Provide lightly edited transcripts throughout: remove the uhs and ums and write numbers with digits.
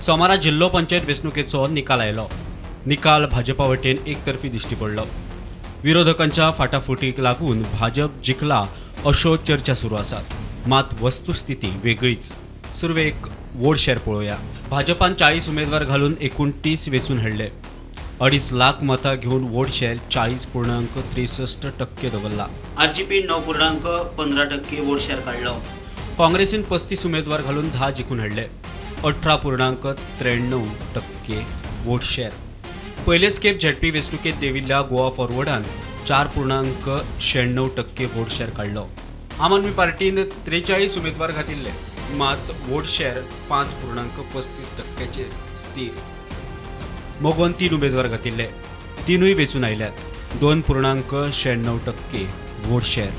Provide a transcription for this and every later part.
सोमारा जिल्लो पंचायत वेंचणुकेचो निकाल आयलो। निकाल भाजपा वटेन एकतर्फी दिश्टी पडलो। विरोधकांच्या फाटाफुटीक लागून भाजप जिखला अश्यो चर्चा सुरू आसात। मात वस्तुस्थिती वेगळीच। सुरवेक वोट शेअर पळोवया। भाजपान 40 उमेदवार घालून 29 वेंचून हाडले। 2.5 लाख मतां घेवन वोट शेअर 40.63% दवरला। आरजीपी 9.15% वोट शेअर काढलो। काँग्रेसीन 35 उमेदवार घालून 10 जिखून हाडले। 18.93% वोट शेअर। पयलेच खेप झेडपी वेंचणुकेत देविल्ल्या गोवा फॉरवर्डान 4.96% वोट शेअर काढलो। आम आदमी पार्टीन 43 उमेदवार घातिल्ले, मात वोट शेअर 5.35% स्थिर। मोगोन 3 उमेदवार घातिल्ले, तिनूय वेंचून आयल्यात। 2.96% वोट शेअर।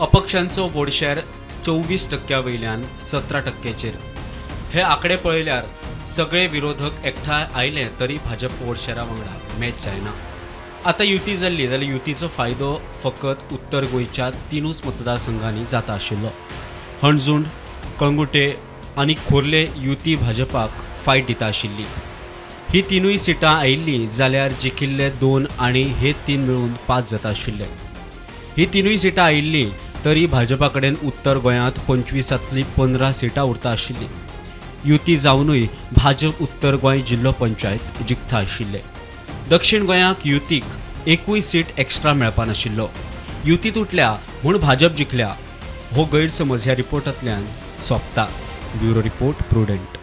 अपक्षांचो वोट शेअर 24% वयल्यान 17%चेर। हे आंकडे पळयल्यार सगळे विरोधक एकठांय आयले तरी भाजप वोट शेअरा वांगडा मॅच जायना। आतां युती जाल्ली जाल्यार युतीचो फायदो फकत उत्तर गोंयच्या 3 मतदारसंघांनी जाता आशिल्लो। हणजूण, कळंगुटे आनी खोर्ले युती भाजपाक फायट दिता आशिल्ली। ही 3 सिटां आयिल्ली जाल्यार जिखिल्ले 2 आनी हे 3 मेळून 5 जाता आशिल्ले। ही 3 सिटां आयिल्ली तरी भाजपा कडेन उत्तर गोंयांत 25तली 15 सिटां उरता आशिल्ली। युती जावनूय भाजप उत्तर गोंय जिल्लो पंचायत जिखता आशिल्ले। दक्षिण गोंयाक युतीक एकूय सीट एक्स्ट्रा मेळपा नाशिल्लो। युती तुटल्या म्हूण भाजप जिखल्या हो गैरसमज ह्या रिपोर्टांतल्यान सोंपता। Bureau report prudent.